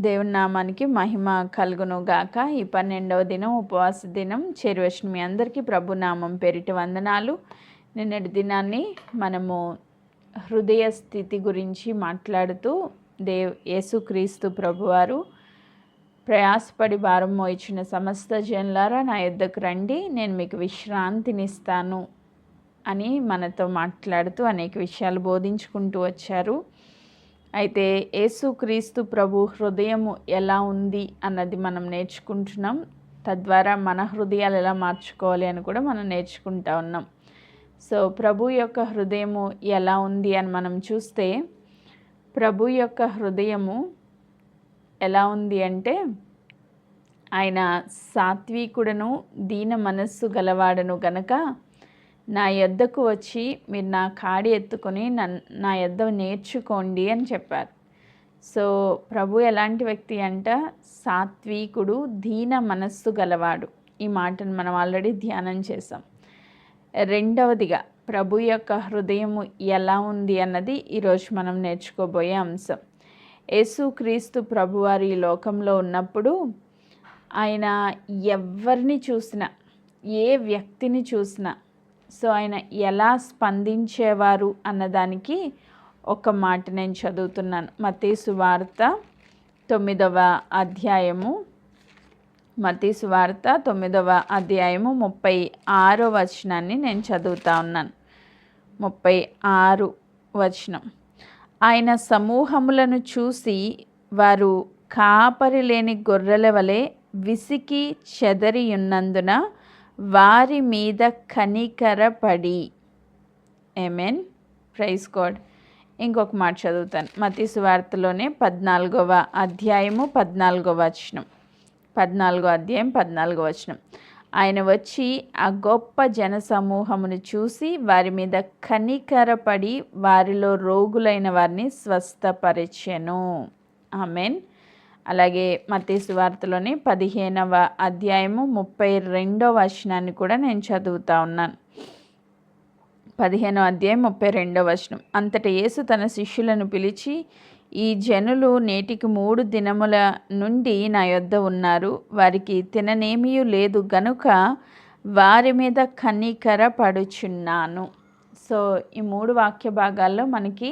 దేవుని నామానికి మహిమ కలుగును గాక. ఈ 12వ దినం ఉపవాస దినం చేరువచ్చిన మీ అందరికీ ప్రభు నామం పేరిట వందనాలు. నిన్నటి దినాన్ని మనము హృదయ స్థితి గురించి మాట్లాడుతూ యేసుక్రీస్తు ప్రభువారు ప్రయాసపడి భారం మోయించిన సమస్త జనులారా నా యొద్దకు రండి, నేను మీకు విశ్రాంతినిస్తాను అని మనతో మాట్లాడుతూ అనేక విషయాలు బోధించుకుంటూ వచ్చారు. అయితే యేసుక్రీస్తు ప్రభు హృదయము ఎలా ఉంది అన్నది మనం నేర్చుకుంటున్నాం. తద్వారా మన హృదయాలు ఎలా మార్చుకోవాలి అని కూడా మనం నేర్చుకుంటా ఉన్నాం. సో ప్రభు యొక్క హృదయము ఎలా ఉంది అని మనం చూస్తే, ప్రభు యొక్క హృదయము ఎలా ఉంది అంటే, ఆయన సాత్వికుడను దీన మనస్సు గలవాడను గనక నా యొద్దకు వచ్చి మీరు నా కాడి ఎత్తుకొని నా యొద్ద నేర్చుకోండి అని చెప్పారు. సో ప్రభు ఎలాంటి వ్యక్తి అంట? సాత్వికుడు, దీన మనస్సు గలవాడు. ఈ మాటను మనం ఆల్రెడీ ధ్యానం చేసాం. రెండవదిగా ప్రభు యొక్క హృదయము ఎలా ఉంది అన్నది ఈరోజు మనం నేర్చుకోబోయే అంశం. యేసుక్రీస్తు ప్రభువారు ఈ లోకంలో ఉన్నప్పుడు ఆయన ఎవరిని చూసినా, ఏ వ్యక్తిని చూసినా, సో ఆయన ఎలా స్పందించేవారు అన్నదానికి ఒక మాట నేను చదువుతున్నాను. మత్తయి సువార్త 9వ అధ్యాయము 36వ వచనాన్ని నేను చదువుతా ఉన్నాను. 36 వచనం. ఆయన సమూహములను చూసి వారు కాపరి లేని గొర్రెల వలె విసికి చెదరియున్నందున వారి మీద కనికరపడి. ఆమేన్, ప్రైజ్ గాడ్. ఇంకొక మాట చదువుతాను. మత్తయి సువార్తలోనే 14వ అధ్యాయము 14వ వచనం. 14వ అధ్యాయం 14వ వచనం. ఆయన వచ్చి ఆ గొప్ప జన సమూహమును చూసి వారి మీద కనికరపడి వారిలో రోగులైన వారిని స్వస్థపరిచెను. ఆమేన్. అలాగే మత్తయి సువార్తలోని 15వ అధ్యాయము 32వ వచనాన్ని కూడా నేను చదువుతా ఉన్నాను. 15వ అధ్యాయం 32వ వచనం. అంతటా యేసు తన శిష్యులను పిలిచి, ఈ జనులు నేటికి 3 దినముల నుండి నా యొద్ద ఉన్నారు, వారికి తిననేమీ లేదు గనుక వారి మీద కనికర పడుచున్నాను. సో ఈ 3 వాక్య భాగాల్లో మనకి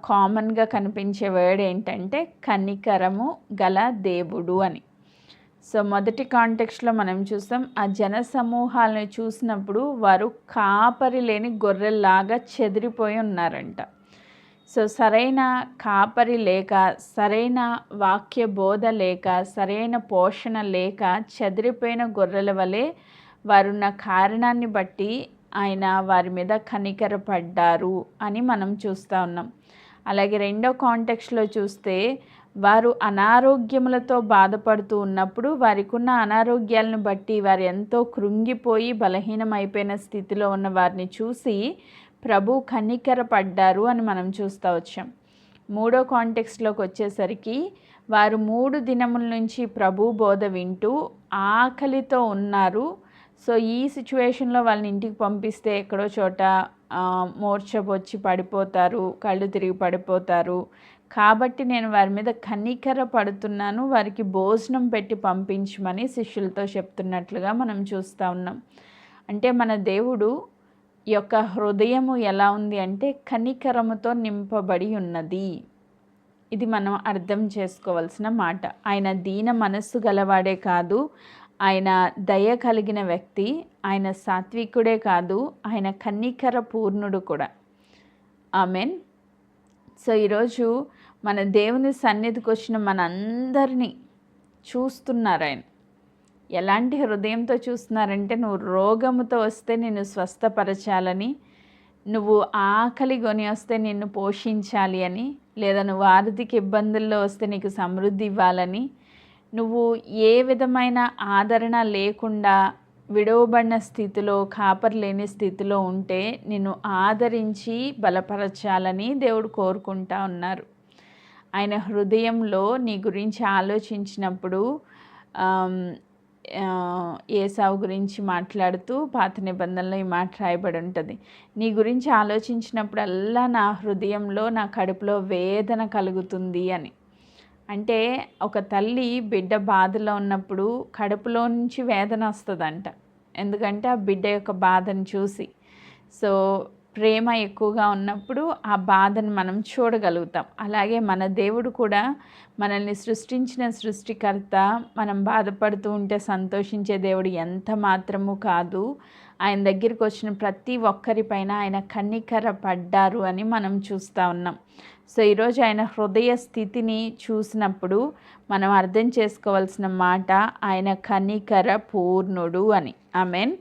కామన్గా కనిపించే వర్డ్ ఏంటంటే కనికరము గల దేవుడు అని. సో మొదటి కాంటెక్స్ట్లో మనం చూస్తాం, ఆ జన సమూహాలను చూసినప్పుడు వారు కాపరి లేని గొర్రెల్లాగా చెదిరిపోయి ఉన్నారంట. సో సరైన కాపరి లేక, సరైన వాక్య బోధ లేక, సరైన పోషణ లేక చెదిరిపోయిన గొర్రెల వలె వారున్న కారణాన్ని బట్టి ఆయన వారి మీద కనికరపడ్డారు అని మనం చూస్తూ ఉన్నాం. అలాగే రెండో కాంటెక్స్ట్లో చూస్తే వారు అనారోగ్యములతో బాధపడుతూ ఉన్నప్పుడు వారికి ఉన్న అనారోగ్యాలను బట్టి వారు ఎంతో కృంగిపోయి బలహీనమైపోయిన స్థితిలో ఉన్న వారిని చూసి ప్రభు కనికరపడ్డారు అని మనం చూస్తూ వచ్చాం. మూడో కాంటెక్స్ట్లోకి వచ్చేసరికి వారు 3 దినముల నుంచి ప్రభు బోధ వింటూ ఆకలితో ఉన్నారు. సో ఈ సిచ్యువేషన్లో వాళ్ళని ఇంటికి పంపిస్తే ఎక్కడో చోట మూర్ఛబొచ్చి పడిపోతారు, కళ్ళు తిరిగి పడిపోతారు. కాబట్టి నేను వారి మీద కనికర పడుతున్నాను, వారికి భోజనం పెట్టి పంపించమని శిష్యులతో చెప్తున్నట్లుగా మనం చూస్తూ ఉన్నాం. అంటే మన దేవుడు యొక్క హృదయము ఎలా ఉంది అంటే కనికరముతో నింపబడి ఉన్నది. ఇది మనం అర్థం చేసుకోవాల్సిన మాట. ఆయన దీన మనస్సు గలవాడే కాదు, ఆయన దయ కలిగిన వ్యక్తి, ఆయన సాత్వికుడే కాదు, ఆయన కనికర పూర్ణుడు కూడా. ఆమేన్. సో ఈరోజు మన దేవుని సన్నిధికి వచ్చిన మనందరినీ చూస్తున్నారు ఆయన. ఎలాంటి హృదయంతో చూస్తున్నారంటే, నువ్వు రోగముతో వస్తే నిన్ను స్వస్థపరచాలని, నువ్వు ఆకలి కొని వస్తే నిన్ను పోషించాలి అని, లేదా నువ్వు ఆర్థిక ఇబ్బందుల్లో వస్తే నీకు సమృద్ధి ఇవ్వాలని, నువ్వు ఏ విధమైన ఆదరణ లేకుండా విడవబడిన స్థితిలో, కాపరి లేని స్థితిలో ఉంటే నిన్ను ఆదరించి బలపరచాలని దేవుడు కోరుకుంటా ఉన్నారు. ఆయన హృదయంలో నీ గురించి ఆలోచించినప్పుడు ఏసావు గురించి మాట్లాడుతూ పాత నిబంధనలో ఈ మాట రాయబడి ఉంటుంది. నీ గురించి ఆలోచించినప్పుడల్లా నా హృదయంలో, నా కడుపులో వేదన కలుగుతుంది అని. అంటే ఒక తల్లి బిడ్డ బాధలో ఉన్నప్పుడు కడుపులో నుంచి వేదన వస్తుందంట. ఎందుకంటే ఆ బిడ్డ యొక్క బాధను చూసి. సో ప్రేమ ఎక్కువగా ఉన్నప్పుడు ఆ బాధను మనం చూడగలుగుతాం. అలాగే మన దేవుడు కూడా మనల్ని సృష్టించిన సృష్టికర్త, మనం బాధపడుతూ ఉంటే సంతోషించే దేవుడు ఎంత మాత్రము కాదు. ఆయన దగ్గరికి వచ్చిన ప్రతి ఒక్కరిపైన ఆయన కనికర పడ్డారు అని మనం చూస్తూ ఉన్నాం. సో ఈరోజు ఆయన హృదయ స్థితిని చూసినప్పుడు మనం అర్థం చేసుకోవాల్సిన మాట, ఆయన కనికర పూర్ణుడు అని. ఆమేన్.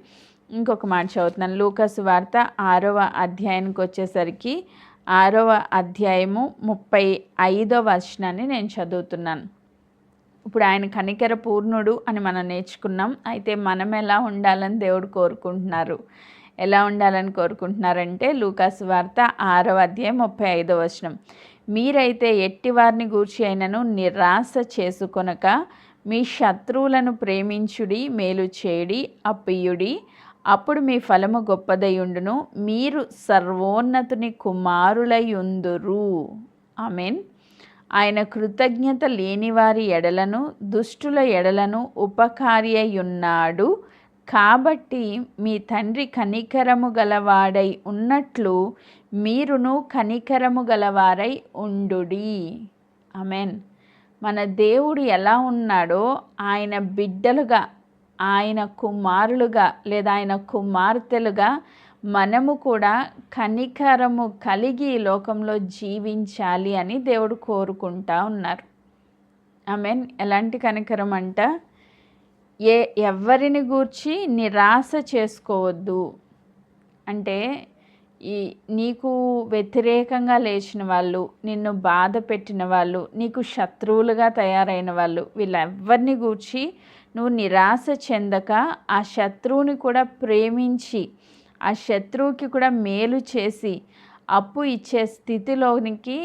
ఇంకొక మాట చదువుతున్నాను. లూకా సువార్త 6వ అధ్యాయానికి వచ్చేసరికి 6వ అధ్యాయము 35వ వచనాన్ని నేను చదువుతున్నాను. ఇప్పుడు ఆయన కనికర పూర్ణుడు అని మనం నేర్చుకున్నాం. అయితే మనం ఎలా ఉండాలని దేవుడు కోరుకుంటున్నారు? ఎలా ఉండాలని కోరుకుంటున్నారంటే లూకా సువార్త 6వ అధ్యాయం 35వ వచనం. మీరైతే ఎట్టివారిని గూర్చి అయినను నిరాశ చేసుకొనక మీ శత్రువులను ప్రేమించుడి, మేలు చేయుడి, అప్పియుడి, అప్పుడు మీ ఫలము గొప్పదయుండును, మీరు సర్వోన్నతుని కుమారులయుందురు. ఆమేన్. ఆయన కృతజ్ఞత లేని వారి ఎడలను దుష్టుల ఎడలను ఉపకారియయున్నాడు. కాబట్టి మీ తండ్రి కనికరము గలవాడై ఉన్నట్లు మీరును కనికరము గలవారై ఉండుడి. ఆమేన్. మన దేవుడు ఎలా ఉన్నాడో ఆయన బిడ్డలుగా, ఆయన కుమారులుగా లేదా ఆయన కుమార్తెలుగా మనము కూడా కనికరము కలిగి ఈ లోకంలో జీవించాలి అని దేవుడు కోరుకుంటా ఉన్నారు. ఆమేన్. ఎలాంటి కనికరం అంట? ఎవరిని గూర్చి నిరాశ చేసుకోవద్దు. అంటే నీకు వ్యతిరేకంగా లేచిన వాళ్ళు, నిన్ను బాధ పెట్టిన వాళ్ళు, నీకు శత్రువులుగా తయారైన వాళ్ళు, వీళ్ళెవ్వరిని గూర్చి నువ్వు నిరాశ చెందక ఆ శత్రువుని కూడా ప్రేమించి ఆ శత్రువుకి కూడా మేలు చేసి అప్పు ఇచ్చే స్థితిలోనికి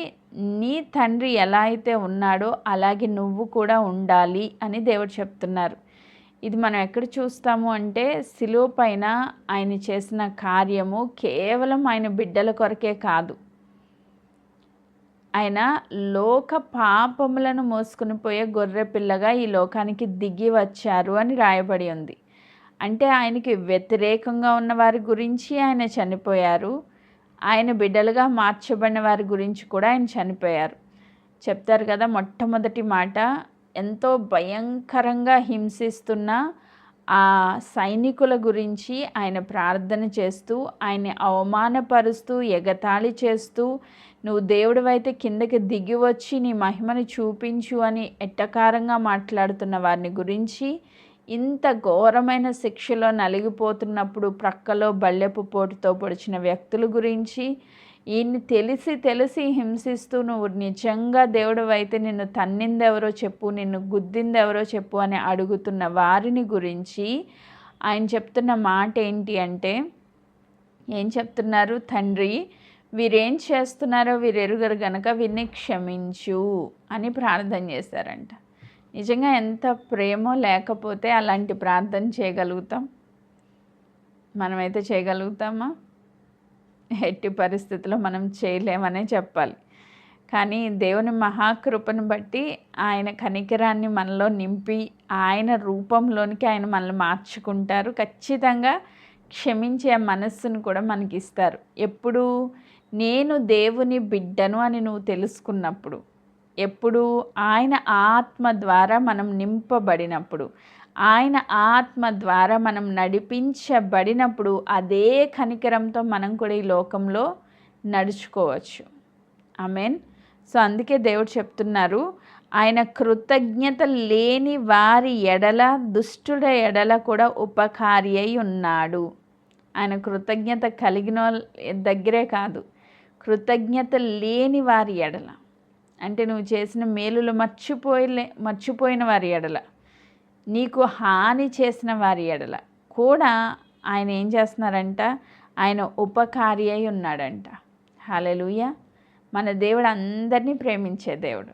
నీ తండ్రి ఎలా అయితే ఉన్నాడో అలాగే నువ్వు కూడా ఉండాలి అని దేవుడు చెప్తున్నారు. ఇది మనం ఎక్కడ చూస్తాము అంటే శిలువ పైన ఆయన చేసిన కార్యము కేవలం ఆయన బిడ్డల కొరకే కాదు. ఆయన లోక పాపములను మోసుకుని పోయే గొర్రె పిల్లగా ఈ లోకానికి దిగి వచ్చారు అని రాయబడి ఉంది. అంటే ఆయనకి వ్యతిరేకంగా ఉన్న వారి గురించి ఆయన చనిపోయారు. ఆయన బిడ్డలుగా మార్చబడిన వారి గురించి కూడా ఆయన చనిపోయారు. చెప్తారు కదా, మొట్టమొదటి మాట, ఎంతో భయంకరంగా హింసిస్తున్న ఆ సైనికుల గురించి ఆయన ప్రార్థన చేస్తూ, ఆయన్ని అవమానపరుస్తూ, ఎగతాళి చేస్తూ, నువ్వు దేవుడివైతే కిందకి దిగి వచ్చి నీ మహిమని చూపించు అని ఎట్టకారంగా మాట్లాడుతున్న వారిని గురించి, ఇంత ఘోరమైన శిక్షలో నలిగిపోతున్నప్పుడు ప్రక్కలో బళ్ళెపు పోటుతో పొడిచిన వ్యక్తుల గురించి, ఈయన్ని తెలిసి హింసిస్తూ నువ్వు నిజంగా దేవుడివైతే నిన్ను తన్నిందెవరో చెప్పు, నిన్ను గుద్దిందెవరో చెప్పు అని అడుగుతున్న వారిని గురించి ఆయన చెప్తున్న మాట ఏంటి అంటే, ఏం చెప్తున్నారు? తండ్రి, వీరేం చేస్తున్నారో వీరెరుగరు గనక వీరిని క్షమించు అని ప్రార్థన చేశారంట. నిజంగా ఎంత ప్రేమో లేకపోతే అలాంటి ప్రార్థన చేయగలుగుతాం? మనమైతే చేయగలుగుతామా? ఎట్టి పరిస్థితుల్లో మనం చేయలేమనే చెప్పాలి. కానీ దేవుని మహాకృపను బట్టి ఆయన కనికరాన్ని మనలో నింపి ఆయన రూపంలోనికి ఆయన మనల్ని మార్చుకుంటారు. ఖచ్చితంగా క్షమించే మనస్సును కూడా మనకి ఇస్తారు. ఎప్పుడు నేను దేవుని బిడ్డను అని నువ్వు తెలుసుకున్నప్పుడు, ఎప్పుడు ఆయన ఆత్మ ద్వారా మనం నింపబడినప్పుడు, ఆయన ఆత్మ ద్వారా మనం నడిపించబడినప్పుడు అదే కనికరంతో మనం కూడా ఈ లోకంలో నడుచుకోవచ్చు. ఆమేన్. సో అందుకే దేవుడు చెప్తున్నారు, ఆయన కృతజ్ఞత లేని వారి ఎడల, దుష్టుల ఎడల కూడా ఉపకారి అయి ఉన్నాడు. ఆయన కృతజ్ఞత కలిగిన దగ్గరే కాదు, కృతజ్ఞత లేని వారి ఎడల, అంటే నువ్వు చేసిన మేలులు మర్చిపోయిన వారి ఎడల, నీకు హాని చేసిన వారి ఎడల కూడా ఆయన ఏం చేస్తున్నారంట? ఆయన ఉపకారి అయి ఉన్నాడంట. హల్లెలూయా. మన దేవుడు అందరినీ ప్రేమించే దేవుడు.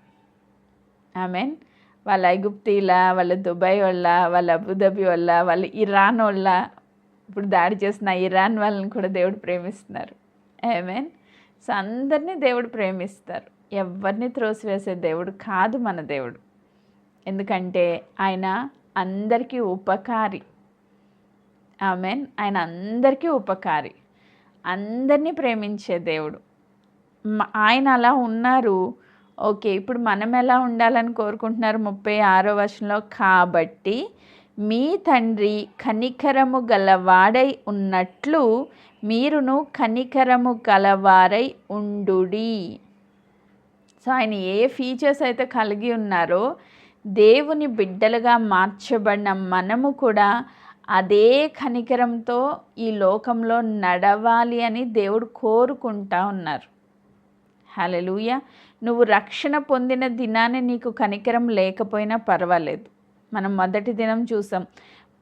ఆమేన్. వాళ్ళ ఐగుప్తీల, వాళ్ళ దుబాయ్ వాళ్ళ, వాళ్ళ అబుదాబి వాళ్ళ, వాళ్ళ ఇరాన్ వాళ్ళ, ఇప్పుడు దాడి చేసిన ఇరాన్ వాళ్ళని కూడా దేవుడు ప్రేమిస్తున్నారు. ఆమేన్. సో అందరినీ దేవుడు ప్రేమిస్తారు. ఎవరిని త్రోసివేసే దేవుడు కాదు మన దేవుడు. ఎందుకంటే ఆయన అందరికీ ఉపకారి. ఆమెన్. ఆయన అందరికీ ఉపకారి, అందరినీ ప్రేమించే దేవుడు. ఆయన అలా ఉన్నారు. ఓకే, ఇప్పుడు మనం ఎలా ఉండాలని కోరుకుంటున్నారు? 36వ వచనంలో, కాబట్టి మీ తండ్రి కనికరము గలవాడై ఉన్నట్లు మీరును కనికరము గలవారై ఉండుడి. సో ఆయన ఏ ఫీచర్స్ అయితే కలిగి ఉన్నారో దేవుని బిడ్డలుగా మార్చబడిన మనము కూడా అదే కనికరంతో ఈ లోకంలో నడవాలి అని దేవుడు కోరుకుంటా ఉన్నారు. హల్లెలూయా. నువ్వు రక్షణ పొందిన దినాన్ని నీకు కనికరం లేకపోయినా పర్వాలేదు. మనం మొదటి దినం చూసాం,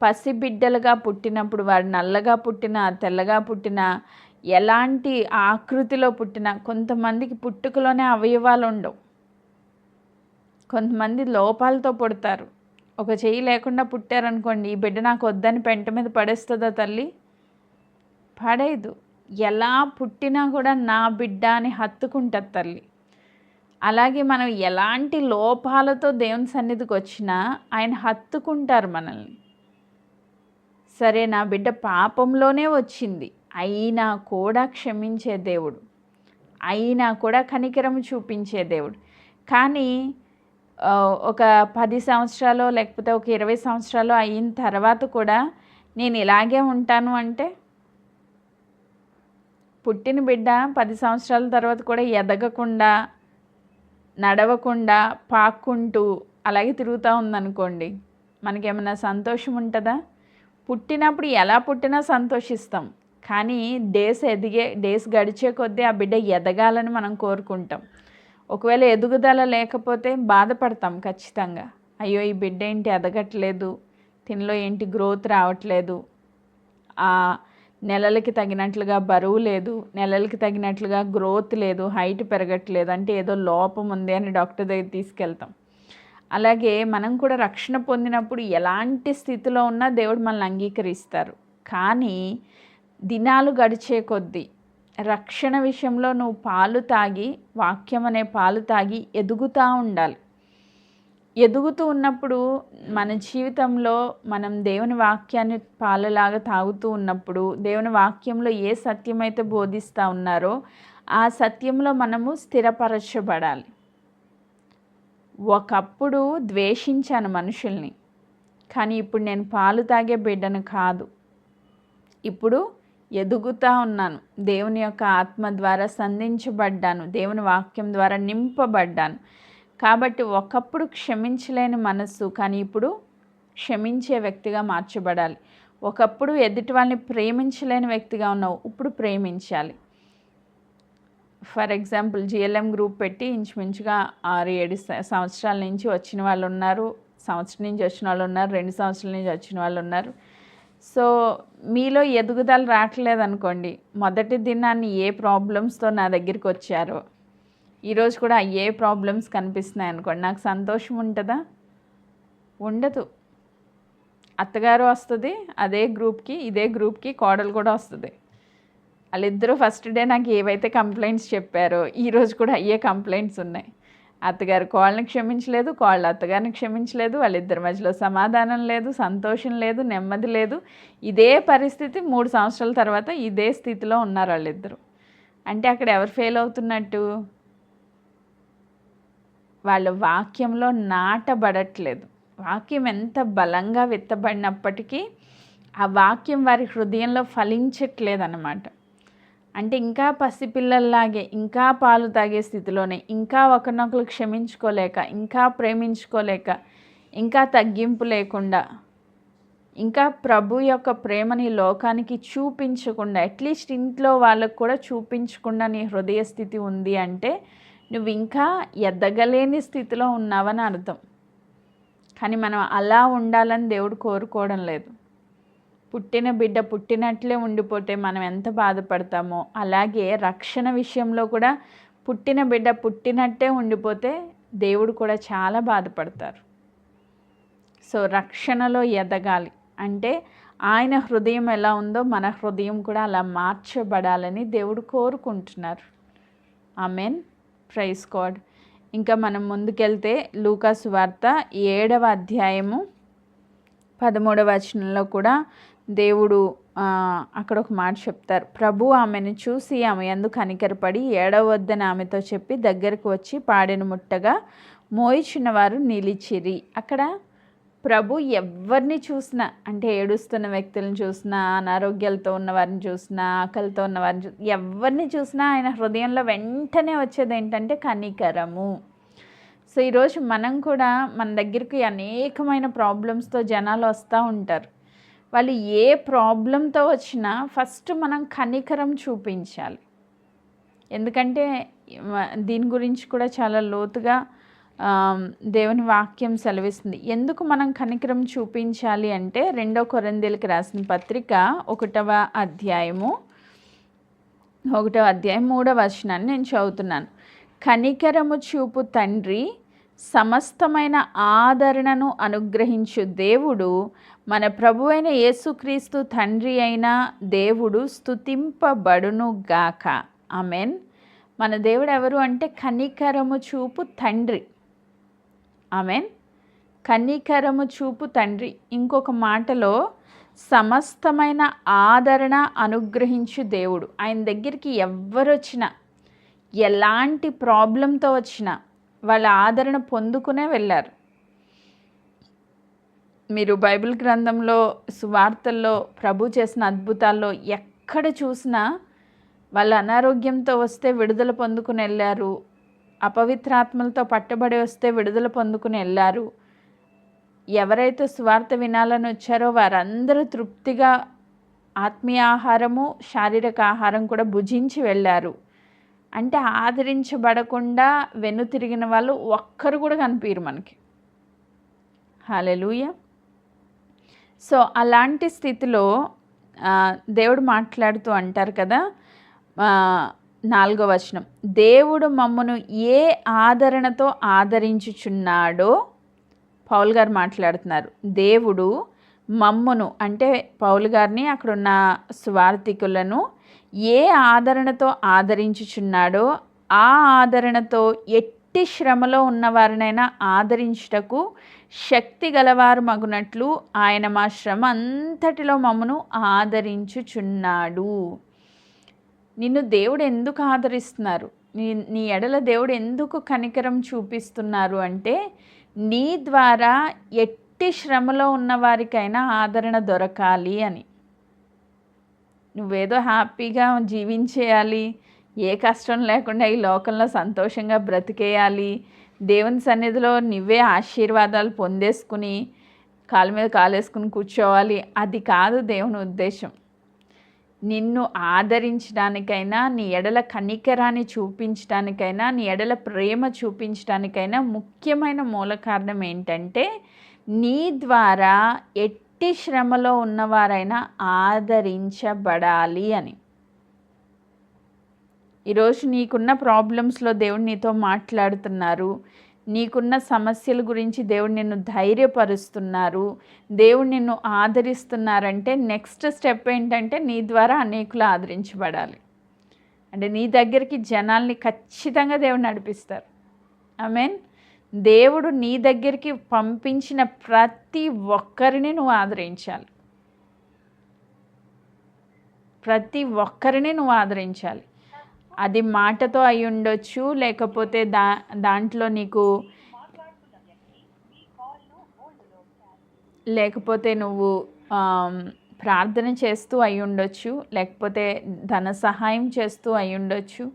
పసిబిడ్డలుగా పుట్టినప్పుడు వాడు నల్లగా పుట్టినా తెల్లగా పుట్టినా ఎలాంటి ఆకృతిలో పుట్టినా, కొంతమందికి పుట్టుకలోనే అవయవాలు ఉండవు, కొంతమంది లోపాలతో పుడతారు. ఒక చెయ్యి లేకుండా పుట్టారనుకోండి, ఈ బిడ్డ నాకు వద్దని పెంట మీద పడేస్తుందా తల్లి? పడేదు. ఎలా పుట్టినా కూడా నా బిడ్డ అని హత్తుకుంటుంది తల్లి. అలాగే మనం ఎలాంటి లోపాలతో దేవుని సన్నిధికి వచ్చినా ఆయన హత్తుకుంటారు మనల్ని. సరే, నా బిడ్డ పాపంలోనే వచ్చింది అయినా కూడా క్షమించే దేవుడు, అయినా కూడా కనికరం చూపించే దేవుడు. కానీ ఒక 10 సంవత్సరాలు లేకపోతే ఒక 20 సంవత్సరాలు అయిన తర్వాత కూడా నేను ఇలాగే ఉంటాను అంటే, పుట్టిన బిడ్డ 10 సంవత్సరాల తర్వాత కూడా ఎదగకుండా, నడవకుండా, పాక్కుంటూ అలాగే తిరుగుతూ ఉందనుకోండి, మనకేమైనా సంతోషం ఉంటుందా? పుట్టినప్పుడు ఎలా పుట్టినా సంతోషిస్తాం, కానీ డేస్ గడిచే కొద్దీ ఆ బిడ్డ ఎదగాలని మనం కోరుకుంటాం. ఒకవేళ ఎదుగుదల లేకపోతే బాధపడతాం ఖచ్చితంగా. అయ్యో, ఈ బిడ్డ ఏంటి ఎదగట్లేదు, తినలో ఏంటి గ్రోత్ రావట్లేదు, నెలలకి తగినట్లుగా బరువు లేదు, నెలలకి తగినట్లుగా గ్రోత్ లేదు, హైట్ పెరగట్లేదు అంటే ఏదో లోపం ఉంది అని డాక్టర్ దగ్గర తీసుకెళ్తాం. అలాగే మనం కూడా రక్షణ పొందినప్పుడు ఎలాంటి స్థితిలో ఉన్నా దేవుడు మనల్ని అంగీకరిస్తారు. కానీ దినాలు గడిచే కొద్దీ రక్షణ విషయంలో నువ్వు పాలు తాగి, వాక్యం అనే పాలు తాగి ఎదుగుతూ ఉండాలి. ఎదుగుతూ ఉన్నప్పుడు మన జీవితంలో మనం దేవుని వాక్యాన్ని పాలలాగా తాగుతూ ఉన్నప్పుడు, దేవుని వాక్యంలో ఏ సత్యమైతే బోధిస్తూ ఉన్నారో ఆ సత్యంలో మనము స్థిరపరచబడాలి. ఒకప్పుడు ద్వేషించాను మనుషుల్ని, కానీ ఇప్పుడు నేను పాలు తాగే బిడ్డను కాదు. ఇప్పుడు ఎదుగుతూ ఉన్నాను, దేవుని యొక్క ఆత్మ ద్వారా సంధించబడ్డాను, దేవుని వాక్యం ద్వారా నింపబడ్డాను. కాబట్టి ఒకప్పుడు క్షమించలేని మనస్సు, కానీ ఇప్పుడు క్షమించే వ్యక్తిగా మార్చబడాలి. ఒకప్పుడు ఎదుటి వాళ్ళని ప్రేమించలేని వ్యక్తిగా ఉన్నావు, ఇప్పుడు ప్రేమించాలి. ఫర్ ఎగ్జాంపుల్, జిఎల్ఎం గ్రూప్ పెట్టి ఇంచుమించుగా 6-7 సంవత్సరాల నుంచి వచ్చిన వాళ్ళు ఉన్నారు, సంవత్సరం నుంచి వచ్చిన వాళ్ళు ఉన్నారు, 2 సంవత్సరాల నుంచి వచ్చిన వాళ్ళు ఉన్నారు. సో మీలో ఎదుగుదల రావట్లేదు అనుకోండి, మొదటి దినాన్ని ఏ ప్రాబ్లమ్స్తో నా దగ్గరికి వచ్చారో ఈరోజు కూడా ఏ ప్రాబ్లమ్స్ కనిపిస్తున్నాయి అనుకోండి, నాకు సంతోషం ఉంటుందా? ఉండదు. అత్తగారు వస్తుంది అదే గ్రూప్కి, ఇదే గ్రూప్కి కోడలు కూడా వస్తుంది. వాళ్ళిద్దరూ ఫస్ట్ డే నాకు ఏవైతే కంప్లైంట్స్ చెప్పారో ఈరోజు కూడా అయ్యే కంప్లైంట్స్ ఉన్నాయి. అత్తగారు కోళ్ళని క్షమించలేదు, కోళ్ళ అత్తగారిని క్షమించలేదు, వాళ్ళిద్దరి మధ్యలో సమాధానం లేదు, సంతోషం లేదు, నెమ్మది లేదు. ఇదే పరిస్థితి 3 సంవత్సరాల తర్వాత ఇదే స్థితిలో ఉన్నారు వాళ్ళిద్దరూ. అంటే అక్కడ ఎవరు ఫెయిల్ అవుతున్నట్టు? వాళ్ళ వాక్యంలో నాటబడట్లేదు. వాక్యం ఎంత బలంగా విత్తబడినప్పటికీ ఆ వాక్యం వారి హృదయంలో ఫలించట్లేదన్నమాట. అంటే ఇంకా పసిపిల్లల్లాగే, ఇంకా పాలు తాగే స్థితిలోనే, ఇంకా ఒకరినొకరు క్షమించుకోలేక, ఇంకా ప్రేమించుకోలేక, ఇంకా తగ్గింపు లేకుండా, ఇంకా ప్రభు యొక్క ప్రేమని లోకానికి చూపించకుండా, అట్లీస్ట్ ఇంట్లో వాళ్ళకు కూడా చూపించకుండా నీ హృదయ స్థితి ఉంది అంటే నువ్వు ఇంకా ఎదగలేని స్థితిలో ఉన్నావని అర్థం. కానీ మనం అలా ఉండాలని దేవుడు కోరుకోవడం లేదు. పుట్టిన బిడ్డ పుట్టినట్లే ఉండిపోతే మనం ఎంత బాధపడతామో, అలాగే రక్షణ విషయంలో కూడా పుట్టిన బిడ్డ పుట్టినట్టే ఉండిపోతే దేవుడు కూడా చాలా బాధపడతారు. సో రక్షణలో ఎదగాలి అంటే ఆయన హృదయం ఎలా ఉందో మన హృదయం కూడా అలా మార్చబడాలని దేవుడు కోరుకుంటున్నారు. ఆమెన్. Praise God. ఇంకా మనం ముందుకెళ్తే లూకా సువార్త 7వ అధ్యాయము 13వ వచనంలో కూడా దేవుడు అక్కడ ఒక మాట చెప్తారు. ప్రభు ఆమెను చూసి ఆమె యందు కనికరపడి ఏడవద్దని ఆమెతో చెప్పి దగ్గరకు వచ్చి పాడెను ముట్టగా మోయిచున్న వారు నిలిచిరి. అక్కడ ప్రభు ఎవరిని చూసినా, అంటే ఏడుస్తున్న వ్యక్తులను చూసినా, అనారోగ్యాలతో ఉన్న వారిని చూసినా, ఆకలితో ఉన్న వారిని ఎవరిని చూసినా ఆయన హృదయంలో వెంటనే వచ్చేది ఏంటంటే కనికరము. సో ఈరోజు మనం కూడా మన దగ్గరికి అనేకమైన ప్రాబ్లమ్స్తో జనాలు వస్తూ ఉంటారు. వాళ్ళు ఏ ప్రాబ్లంతో వచ్చినా ఫస్ట్ మనం కనికరం చూపించాలి. ఎందుకంటే దీని గురించి కూడా చాలా లోతుగా దేవుని వాక్యం సెలవిస్తుంది. ఎందుకు మనం కనికరం చూపించాలి అంటే 2 కొరింథీయులకు రాసిన పత్రిక 1వ అధ్యాయం 3వ వచనాన్ని నేను చదువుతున్నాను. కనికరము చూపు తండ్రి సమస్తమైన ఆదరణను అనుగ్రహించు దేవుడు మన ప్రభువైన యేసుక్రీస్తు తండ్రి అయిన దేవుడు స్తుతింపబడును గాక. ఆమెన్. మన దేవుడు ఎవరు అంటే కనికరము చూపు తండ్రి. ఆమెన్. కనికరము చూపు తండ్రి. ఇంకొక మాటలో సమస్తమైన ఆదరణ అనుగ్రహించు దేవుడు. ఆయన దగ్గరికి ఎవరు వచ్చినా, ఎలాంటి ప్రాబ్లంతో వచ్చినా వాళ్ళ ఆదరణ పొందుకునే వెళ్ళారు. మీరు బైబిల్ గ్రంథంలో సువార్తల్లో ప్రభు చేసిన అద్భుతాల్లో ఎక్కడ చూసినా వాళ్ళు అనారోగ్యంతో వస్తే విడుదల పొందుకుని వెళ్ళారు, అపవిత్రాత్మలతో పట్టబడి వస్తే విడుదల పొందుకుని వెళ్ళారు. ఎవరైతే సువార్త వినాలని వచ్చారో వారందరూ తృప్తిగా ఆత్మీయ ఆహారము, శారీరక ఆహారం కూడా భుజించి వెళ్ళారు. అంటే ఆదరించబడకుండా వెనుతిరిగిన వాళ్ళు ఒక్కరు కూడా కనిపించరు మనకి. హల్లెలూయా. సో అలాంటి స్థితిలో దేవుడు మాట్లాడుతూ అంటారు కదా, 4వ వచనం, దేవుడు మమ్మను ఏ ఆదరణతో ఆదరించుచున్నాడో, పౌలు గారు మాట్లాడుతున్నారు. దేవుడు మమ్మును అంటే పౌలు గారిని, అక్కడున్న సువార్థికులను ఏ ఆదరణతో ఆదరించుచున్నాడో ఆ ఆదరణతో ఎట్టి శ్రమలో ఉన్నవారినైనా ఆదరించుటకు శక్తి గలవారు మగునట్లు ఆయన మా శ్రమ అంతటిలో మమ్మను ఆదరించుచున్నాడు. నిన్ను దేవుడు ఎందుకు ఆదరిస్తున్నారు, నీ ఎడల దేవుడు ఎందుకు కనికరం చూపిస్తున్నారు అంటే నీ ద్వారా ఎట్టి శ్రమలో ఉన్నవారికైనా ఆదరణ దొరకాలి అని. నువ్వేదో హ్యాపీగా జీవించేయాలి, ఏ కష్టం లేకుండా ఈ లోకంలో సంతోషంగా బ్రతికేయాలి, దేవుని సన్నిధిలో నువ్వే ఆశీర్వాదాలు పొందేసుకుని కాళ్ళ మీద కాలేసుకుని కూర్చోవాలి, అది కాదు దేవుని ఉద్దేశం. నిన్ను ఆదరించడానికైనా, నీ ఎడల కనికరాన్ని చూపించడానికైనా, నీ ఎడల ప్రేమ చూపించడానికైనా ముఖ్యమైన మూల కారణం ఏంటంటే నీ ద్వారా ఎట్టి శ్రమలో ఉన్నవారైనా ఆదరించబడాలి అని. ఈరోజు నీకున్న ప్రాబ్లమ్స్లో దేవుడు నీతో మాట్లాడుతున్నారు, నీకున్న సమస్యల గురించి దేవుడు నిన్ను ధైర్యపరుస్తున్నారు, దేవుడు నిన్ను ఆదరిస్తున్నారంటే నెక్స్ట్ స్టెప్ ఏంటంటే నీ ద్వారా అనేకులు ఆదరించబడాలి. అంటే నీ దగ్గరికి జనాల్ని ఖచ్చితంగా దేవుడు నడిపిస్తారు. ఆమేన్. దేవుడు నీ దగ్గరికి పంపించిన ప్రతి ఒక్కరిని నువ్వు ఆదరించాలి, ప్రతి ఒక్కరిని నువ్వు ఆదరించాలి. అది మాటతో అయి ఉండొచ్చు, లేకపోతే దాంట్లో నీకు లేకపోతే నువ్వు ప్రార్థన చేస్తూ అయి ఉండొచ్చు, లేకపోతే ధన సహాయం చేస్తూ అయి ఉండొచ్చు.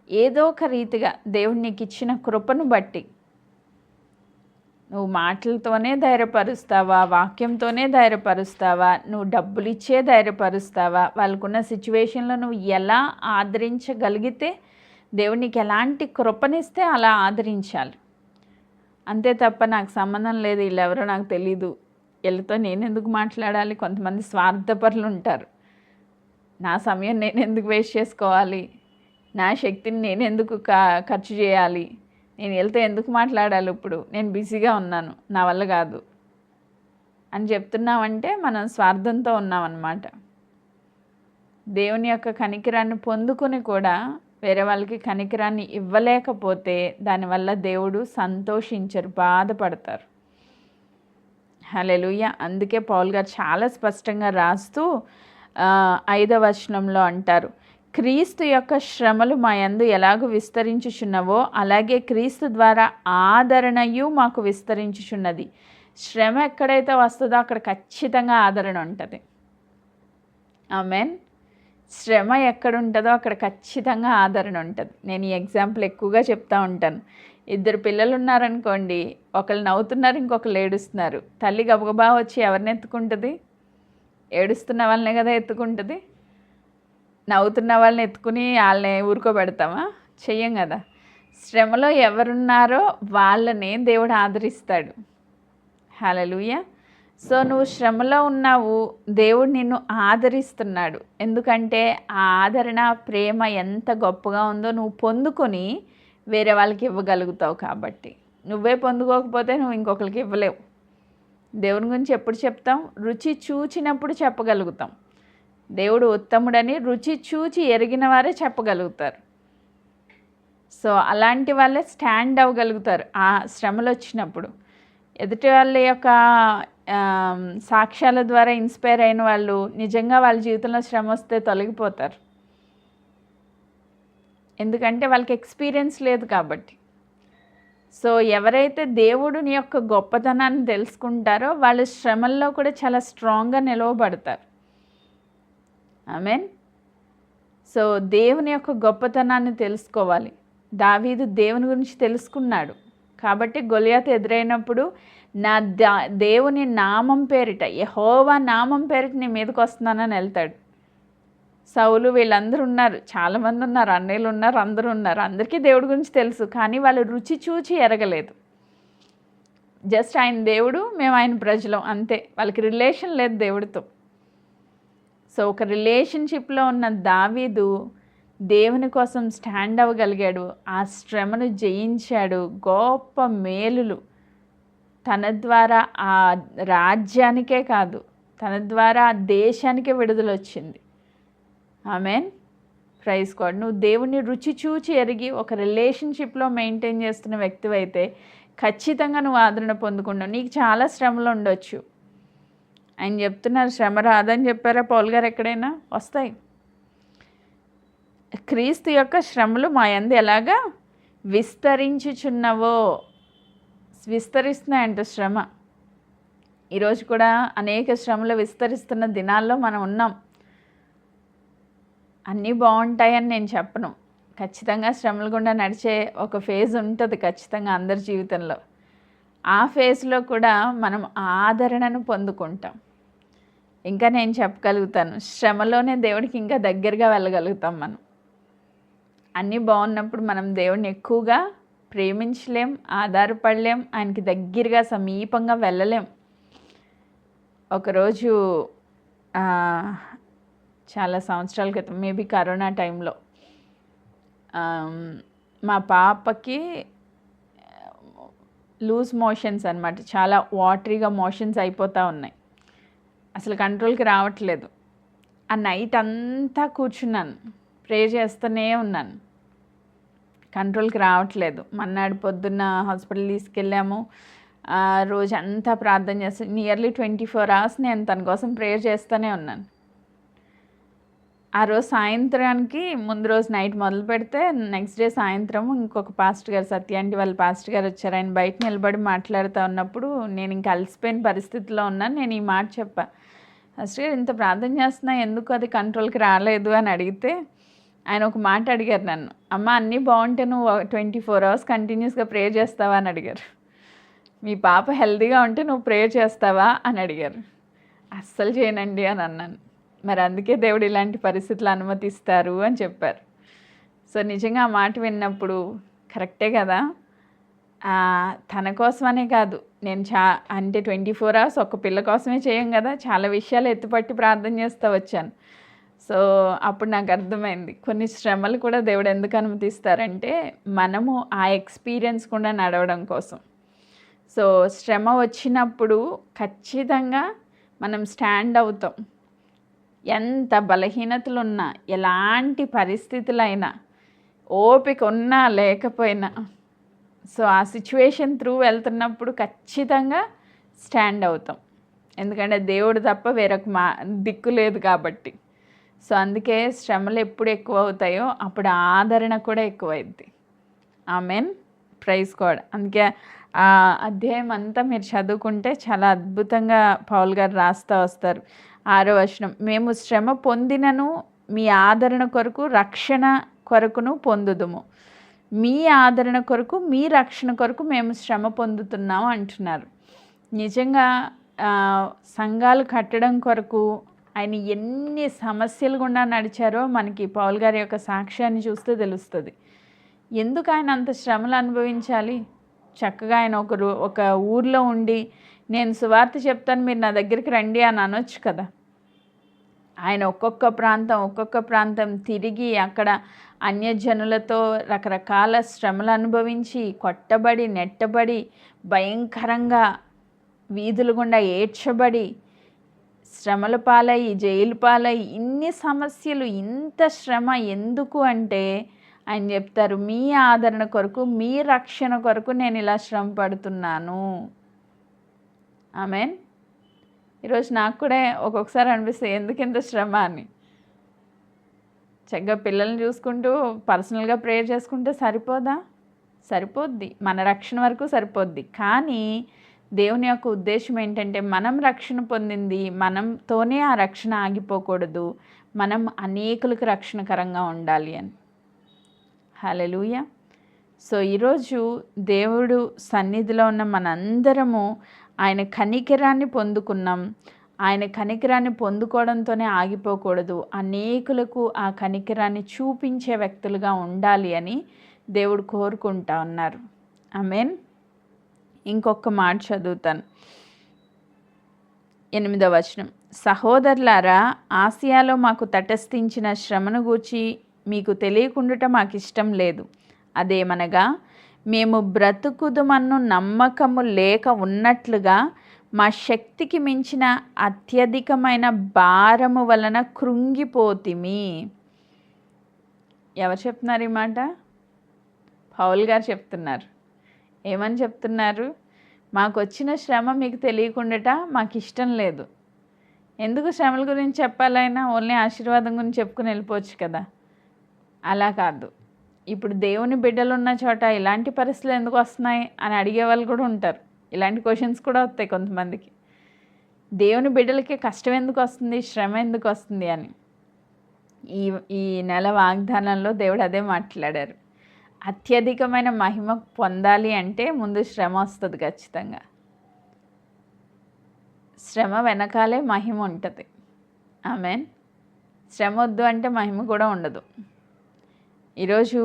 ఏదో ఒక రీతిగా దేవుడు నీకు ఇచ్చిన కృపను బట్టి నువ్వు మాటలతోనే ధైర్యపరుస్తావా, వాక్యంతోనే ధైర్యపరుస్తావా, నువ్వు డబ్బులు ఇచ్చే ధైర్యపరుస్తావా, వాళ్ళకున్న సిచ్యువేషన్లో నువ్వు ఎలా ఆదరించగలిగితే దేవుడు నీకు ఎలాంటి కృపనిస్తే అలా ఆదరించాలి. అంతే తప్ప నాకు సంబంధం లేదు, వీళ్ళెవరో నాకు తెలీదు, వీళ్ళతో నేను ఎందుకు మాట్లాడాలి. కొంతమంది స్వార్థపరులు ఉంటారు. నా సమయం నేను ఎందుకు వేస్ట్ చేసుకోవాలి, నా శక్తిని నేను ఎందుకు ఖర్చు చేయాలి, నేను వీళ్ళతో ఎందుకు మాట్లాడాలి, ఇప్పుడు నేను బిజీగా ఉన్నాను, నా వల్ల కాదు అని చెప్తున్నామంటే మనం స్వార్థంతో ఉన్నామన్నమాట. దేవుని యొక్క కనికరాన్ని పొందుకొని కూడా వేరే వాళ్ళకి కనికరాన్ని ఇవ్వలేకపోతే దానివల్ల దేవుడు సంతోషించరు, బాధపడతారు. హల్లెలూయా. అందుకే పౌలు గారు చాలా స్పష్టంగా రాస్తూ 5వ వచనంలో అంటారు, క్రీస్తు యొక్క శ్రమలు మా యందు ఎలాగూ విస్తరించుచున్నవో అలాగే క్రీస్తు ద్వారా ఆదరణయు మాకు విస్తరించుచున్నది. శ్రమ ఎక్కడైతే వస్తుందో అక్కడ ఖచ్చితంగా ఆదరణ ఉంటుంది. ఆమెన్. శ్రమ ఎక్కడ ఉంటుందో అక్కడ ఖచ్చితంగా ఆదరణ ఉంటుంది. నేను ఈ ఎగ్జాంపుల్ ఎక్కువగా చెప్తూ ఉంటాను. 2 పిల్లలు ఉన్నారనుకోండి, ఒకళ్ళు నవ్వుతున్నారు, ఇంకొకళ్ళు ఏడుస్తున్నారు. తల్లి గబగబా వచ్చి ఎవరిని ఎత్తుకుంటుంది? ఏడుస్తున్న వాళ్ళనే కదా ఎత్తుకుంటుంది. నవ్వుతున్న వాళ్ళని ఎత్తుకుని వాళ్ళని ఊరుకోబెడతామా? చెయ్యం కదా. శ్రమలో ఎవరున్నారో వాళ్ళని దేవుడు ఆదరిస్తాడు. హల్లెలూయా. సో నువ్వు శ్రమలో ఉన్నావు, దేవుడు నిన్ను ఆదరిస్తున్నాడు. ఎందుకంటే ఆ ఆదరణ, ప్రేమ ఎంత గొప్పగా ఉందో నువ్వు పొందుకొని వేరే వాళ్ళకి ఇవ్వగలుగుతావు. కాబట్టి నువ్వే పొందుకోకపోతే నువ్వు ఇంకొకరికి ఇవ్వలేవు. దేవుని గురించి ఎప్పుడు చెప్తాం? రుచి చూచినప్పుడు చెప్పగలుగుతాం. దేవుడు ఉత్తముడని రుచి చూచి ఎరిగిన వారే చెప్పగలుగుతారు. సో అలాంటి వాళ్ళే స్టాండ్ అవ్వగలుగుతారు ఆ శ్రమలు వచ్చినప్పుడు. ఎదుటి వాళ్ళ యొక్క సాక్ష్యాల ద్వారా ఇన్స్పైర్ అయిన వాళ్ళు నిజంగా వాళ్ళ జీవితంలో శ్రమ వస్తే తొలగిపోతారు. ఎందుకంటే వాళ్ళకి ఎక్స్పీరియన్స్ లేదు కాబట్టి. సో ఎవరైతే దేవుడిని యొక్క గొప్పతనాన్ని తెలుసుకుంటారో వాళ్ళు శ్రమల్లో కూడా చాలా స్ట్రాంగ్గా నిలవబడతారు. ఆమేన్. సో దేవుని యొక్క గొప్పతనాన్ని తెలుసుకోవాలి. దావీదు దేవుని గురించి తెలుసుకున్నాడు కాబట్టి గొలియాతు ఎదురైనప్పుడు నా దేవుని నామం పేరిట, యెహోవా నామం పేరిట నీ మీదకి వస్తున్నానని వెళ్తాడు. సౌలు వీళ్ళందరూ ఉన్నారు, చాలామంది ఉన్నారు, అన్నయ్యలు ఉన్నారు, అందరూ ఉన్నారు, అందరికీ దేవుడి గురించి తెలుసు. కానీ వాళ్ళు రుచి చూచి ఎరగలేదు. జస్ట్ ఆయన దేవుడు, మేము ఆయన ప్రజలం, అంతే. వాళ్ళకి రిలేషన్ లేదు దేవుడితో. సో ఒక రిలేషన్షిప్లో ఉన్న దావీదు దేవుని కోసం స్టాండ్ అవ్వగలిగాడు. ఆ శ్రమను జయించాడు. గొప్ప మేలులు తన ద్వారా ఆ రాజ్యానికే కాదు, తన ద్వారా ఆ దేశానికే విడుదల వచ్చింది. ఆమేన్. Praise God. నువ్వు దేవుని రుచి చూచి ఎరిగి ఒక రిలేషన్షిప్లో మెయింటైన్ చేస్తున్న వ్యక్తివైతే ఖచ్చితంగా నువ్వు ఆదరణ పొందుకుంటావు. నీకు చాలా శ్రమలు ఉండొచ్చు. ఆయన చెప్తున్నారు, శ్రమ రాదని చెప్పారా పౌలు గారు ఎక్కడైనా? వస్తాయి. క్రీస్తు యొక్క శ్రమలు మా యందు ఎలాగా విస్తరించుచున్నవో. విస్తరిస్తున్నాయంట శ్రమ. ఈరోజు కూడా అనేక శ్రమలు విస్తరిస్తున్న దినాల్లో మనం ఉన్నాం. అన్నీ బాగుంటాయని నేను చెప్పను. ఖచ్చితంగా శ్రమలు గుండా నడిచే ఒక ఫేజ్ ఉంటుంది ఖచ్చితంగా అందరి జీవితంలో. ఆ ఫేజ్లో కూడా మనం ఆదరణను పొందుకుంటాం. ఇంకా నేను చెప్పగలుగుతాను, శ్రమలోనే దేవుడికి ఇంకా దగ్గరగా వెళ్ళగలుగుతాం మనం. అన్నీ బాగున్నప్పుడు మనం దేవుడిని ఎక్కువగా ప్రేమించలేం, ఆధారపడలేం, ఆయనకి దగ్గరగా సమీపంగా వెళ్ళలేం. ఒకరోజు చాలా సంవత్సరాల క్రితం, మేబీ కరోనా టైంలో, మా పాపకి లూజ్ మోషన్స్ అనమాట. చాలా వాటరీగా మోషన్స్ అయిపోతూ ఉన్నాయి. అసలు కంట్రోల్కి రావట్లేదు. ఆ నైట్ అంతా కూర్చున్నాను, ప్రే చేస్తూనే ఉన్నాను. కంట్రోల్కి రావట్లేదు. మన్నాడు పొద్దున్న హాస్పిటల్ తీసుకెళ్ళాము. రోజంతా ప్రార్థన చేస్తాను. నియర్లీ 24 hours నేను తన కోసం ప్రేయర్ చేస్తూనే ఉన్నాను. ఆ రోజు సాయంత్రానికి ముందు రోజు నైట్ మొదలు పెడితే నెక్స్ట్ డే సాయంత్రం ఇంకొక పాస్టర్ గారు, సత్యాంటి వాళ్ళ పాస్టర్ గారు వచ్చారు. ఆయన బయట నిలబడి మాట్లాడుతూ ఉన్నప్పుడు నేను ఇంకా అలసిపోయిన పరిస్థితిలో ఉన్నాను. నేను ఈ మాట చెప్పా, పాస్టర్ గారు ఇంత ప్రార్థన చేస్తున్నా ఎందుకు అది కంట్రోల్కి రాలేదు అని అడిగితే ఆయన ఒక మాట అడిగారు నన్ను, అమ్మ అన్నీ బాగుంటే నువ్వు 24 hours కంటిన్యూస్గా ప్రేయర్ చేస్తావా అని అడిగారు. మీ పాప హెల్తీగా ఉంటే నువ్వు ప్రేయర్ చేస్తావా అని అడిగారు. అస్సలు చేయనండి అని అన్నాను. మరి అందుకే దేవుడు ఇలాంటి పరిస్థితులు అనుమతిస్తారు అని చెప్పారు. సో నిజంగా ఆ మాట విన్నప్పుడు కరెక్టే కదా. తన కోసమనే కాదు, నేను అంటే 24 hours ఒక పిల్ల కోసమే చేయం కదా, చాలా విషయాలు ఎత్తుపట్టి ప్రార్థన చేస్తూ వచ్చాను. సో అప్పుడు నాకు అర్థమైంది, కొన్ని శ్రమలు కూడా దేవుడు ఎందుకు అనుమతిస్తారంటే మనము ఆ ఎక్స్పీరియన్స్ కూడా నడవడం కోసం. సో శ్రమ వచ్చినప్పుడు ఖచ్చితంగా మనం స్టాండ్ అవుతాం. ఎంత బలహీనతలున్నా, ఎలాంటి పరిస్థితులైనా, ఓపిక ఉన్నా లేకపోయినా. సో ఆ సిచ్యువేషన్ త్రూ వెళ్తున్నప్పుడు ఖచ్చితంగా స్టాండ్ అవుతాం, ఎందుకంటే దేవుడు తప్ప వేరొక దిక్కు లేదు కాబట్టి. సో అందుకే శ్రమలు ఎప్పుడు ఎక్కువ అవుతాయో అప్పుడు ఆదరణ కూడా ఎక్కువైద్ది. Amen, praise God. అందుకే ఆ అధ్యాయం అంతా మీరు చదువుకుంటే చాలా అద్భుతంగా పౌల్ గారు రాస్తూ వస్తారు. 6వ వచనం, మేము శ్రమ పొందినను మీ ఆదరణ కొరకు రక్షణ కొరకును పొందుదుము. మీ ఆదరణ కొరకు మీ రక్షణ కొరకు మేము శ్రమ పొందుతున్నాము అంటున్నారు. నిజంగా సంఘాలు కట్టడం కొరకు ఆయన ఎన్ని సమస్యలు గుండా నడిచారో మనకి పౌల్ గారి యొక్క సాక్ష్యాన్ని చూస్తే తెలుస్తుంది. ఎందుకు ఆయన అంత శ్రమలు అనుభవించాలి? చక్కగా ఆయన ఒక ఊర్లో ఉండి నేను సువార్త చెప్తాను మీరు నా దగ్గరికి రండి అని అనొచ్చు కదా. ఆయన ఒక్కొక్క ప్రాంతం తిరిగి అక్కడ అన్యజనులతో రకరకాల శ్రమలు అనుభవించి కొట్టబడి నెట్టబడి భయంకరంగా వీధుల గుండా ఏడ్చబడి శ్రమల పాలయ్యి జైలు పాలయ్యి ఇన్ని సమస్యలు, ఇంత శ్రమ ఎందుకు అంటే ఆయన చెప్తారు, మీ ఆదరణ కొరకు మీ రక్షణ కొరకు నేను ఇలా శ్రమ పడుతున్నాను. ఆమెన్. ఈరోజు నాకు కూడా ఒక్కొక్కసారి అనిపిస్తుంది ఎందుకు ఇంత శ్రమ అని. చక్కగా పిల్లల్ని చూసుకుంటూ పర్సనల్గా ప్రేయర్ చేసుకుంటే సరిపోదా? సరిపోద్ది, మన రక్షణ వరకు సరిపోద్ది. కానీ దేవుని యొక్క ఉద్దేశం ఏంటంటే మనం రక్షణ పొందింది మనంతోనే ఆ రక్షణ ఆగిపోకూడదు, మనం అనేకులకు రక్షణకరంగా ఉండాలి అని. హల్లెలూయా. సో ఈరోజు దేవుడు సన్నిధిలో ఉన్న మనందరము ఆయన కనికరాన్ని పొందుకున్నాం. ఆయన కనికరాన్ని పొందుకోవడంతోనే ఆగిపోకూడదు, అనేకులకు ఆ కనికరాన్ని చూపించే వ్యక్తులుగా ఉండాలి అని దేవుడు కోరుకుంటా ఉన్నారు. ఆమేన్. ఇంకొక మాట చదువుతాను, 8వ వచనం, సహోదరులారా, ఆసియాలో మాకు తటస్థించిన శ్రమను గూర్చి మీకు తెలియకుండుట మాకు ఇష్టం లేదు. అదేమనగా మేము బ్రతుకుదుమన్ను నమ్మకము లేక ఉన్నట్లుగా మా శక్తికి మించిన అత్యధికమైన భారము వలన కృంగిపోతిమి. ఎవరు చెప్తున్నారు ఈ మాట? పౌల్ గారు చెప్తున్నారు. ఏమని చెప్తున్నారు? మాకు వచ్చిన శ్రమ మీకు తెలియకుండాట మాకు ఇష్టం లేదు. ఎందుకు శ్రమల గురించి చెప్పాలైనా? ఓన్లీ ఆశీర్వాదం గురించి చెప్పుకుని వెళ్ళిపోవచ్చు కదా. అలా కాదు. ఇప్పుడు దేవుని బిడ్డలు ఉన్న చోట ఇలాంటి పరిస్థితులు ఎందుకు వస్తున్నాయి అని అడిగే వాళ్ళు కూడా ఉంటారు. ఇలాంటి క్వశ్చన్స్ కూడా వస్తాయి కొంతమందికి. దేవుని బిడ్డలకి కష్టం ఎందుకు వస్తుంది, శ్రమ ఎందుకు వస్తుంది అని. ఈ నెల వాగ్దానంలో దేవుడు అదే మాట్లాడారు. అత్యధికమైన మహిమ పొందాలి అంటే ముందు శ్రమ వస్తుంది ఖచ్చితంగా. శ్రమ వెనకాలే మహిమ ఉంటుంది. ఆమేన్. శ్రమ వద్దు అంటే మహిమ కూడా ఉండదు. ఈరోజు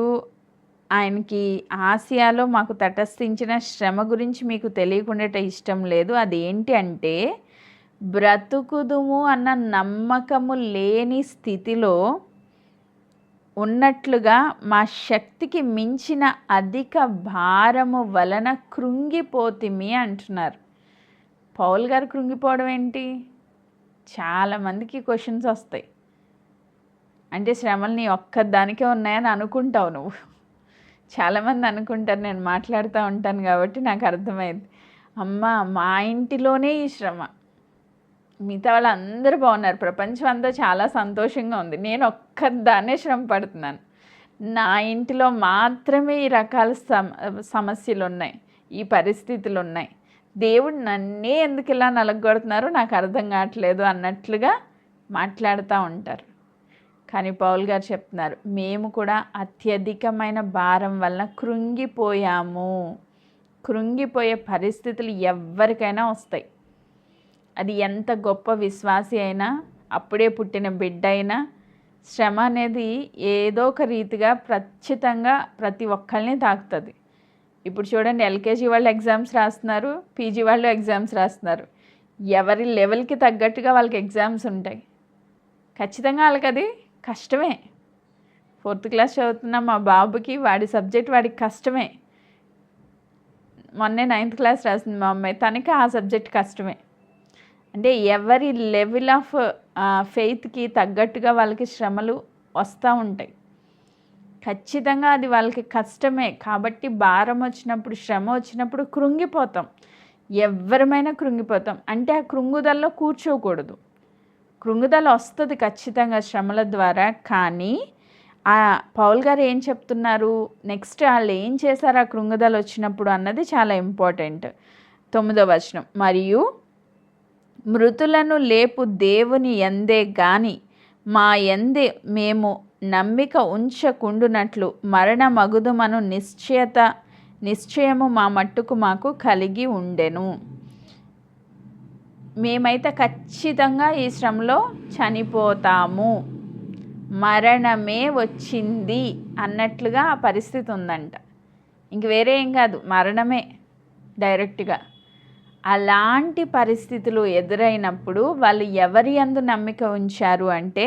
ఆయనకి ఆసియాలో మాకు తటస్థించిన శ్రమ గురించి మీకు తెలియకుండా ఇష్టం లేదు. అదేంటి అంటే బ్రతుకుదుము అన్న నమ్మకము లేని స్థితిలో ఉన్నట్లుగా మా శక్తికి మించిన అధిక భారము వలన కృంగిపోతిమి అంటున్నారు. పౌల్ గారు కృంగిపోవడం ఏంటి? చాలామందికి క్వశ్చన్స్ వస్తాయి. అంటే శ్రమలు నీ ఒక్కదానికే ఉన్నాయని అనుకుంటావు నువ్వు. చాలామంది అనుకుంటారు, నేను మాట్లాడుతూ ఉంటాను కాబట్టి నాకు అర్థమైంది. అమ్మ మా ఇంటిలోనే ఈ శ్రమ, మిగతా వాళ్ళు అందరూ బాగున్నారు, ప్రపంచం అంతా చాలా సంతోషంగా ఉంది, నేను ఒక్కదాన్నే శ్రమ పడుతున్నాను, నా ఇంటిలో మాత్రమే ఈ రకాల సమస్యలు ఉన్నాయి, ఈ పరిస్థితులు ఉన్నాయి, దేవుడు నన్నే ఎందుకు ఇలా నలగొడుతున్నారో నాకు అర్థం కావట్లేదు అన్నట్లుగా మాట్లాడుతూ ఉంటారు. కానీ పౌల్ గారు చెప్తున్నారు, మేము కూడా అత్యధికమైన భారం వలన కృంగిపోయాము. కృంగిపోయే పరిస్థితులు ఎవరికైనా వస్తాయి. అది ఎంత గొప్ప విశ్వాసి అయినా, అప్పుడే పుట్టిన బిడ్డ అయినా, శ్రమ అనేది ఏదో ఒక రీతిగా ఖచ్చితంగా ప్రతి ఒక్కరిని తాకుతుంది. ఇప్పుడు చూడండి, ఎల్కేజీ వాళ్ళు ఎగ్జామ్స్ రాస్తున్నారు, పీజీ వాళ్ళు ఎగ్జామ్స్ రాస్తున్నారు. ఎవరి లెవెల్కి తగ్గట్టుగా వాళ్ళకి ఎగ్జామ్స్ ఉంటాయి. ఖచ్చితంగా వాళ్ళకి అది కష్టమే. 4th క్లాస్ చదువుతున్న మా బాబుకి వాడి సబ్జెక్ట్ వాడికి కష్టమే. మొన్నే 9th క్లాస్ రాసింది మా అమ్మాయి, తనకి ఆ సబ్జెక్ట్ కష్టమే. అంటే ఎవరి లెవెల్ ఆఫ్ ఫెయిత్కి తగ్గట్టుగా వాళ్ళకి శ్రమలు వస్తూ ఉంటాయి. ఖచ్చితంగా అది వాళ్ళకి కష్టమే. కాబట్టి భారం వచ్చినప్పుడు, శ్రమ వచ్చినప్పుడు కృంగిపోతాం. ఎవ్వరమైనా కృంగిపోతాం. అంటే ఆ కృంగుదలలో కూర్చోకూడదు. కృంగుదల వస్తుంది ఖచ్చితంగా శ్రమల ద్వారా. కానీ పౌల్ గారు ఏం చెప్తున్నారు, నెక్స్ట్ వాళ్ళు ఏం చేశారు ఆ కృంగుదల వచ్చినప్పుడు అన్నది చాలా ఇంపార్టెంట్. 9వ వచనం, మరియు మృతులను లేపు దేవుని యందే గాని మా యందే మేము నమ్మిక ఉంచకుండునట్లు మరణమగుదుమను నిశ్చయము మా మట్టుకు మాకు కలిగి ఉండెను. మేమైతే ఖచ్చితంగా ఈ శ్రమలో చనిపోతాము, మరణమే వచ్చింది అన్నట్లుగా ఆ పరిస్థితి ఉందంట. ఇంక వేరే ఏం కాదు, మరణమే డైరెక్ట్గా. అలాంటి పరిస్థితులు ఎదురైనప్పుడు వాళ్ళు ఎవరి యందు నమ్మిక ఉంచారు అంటే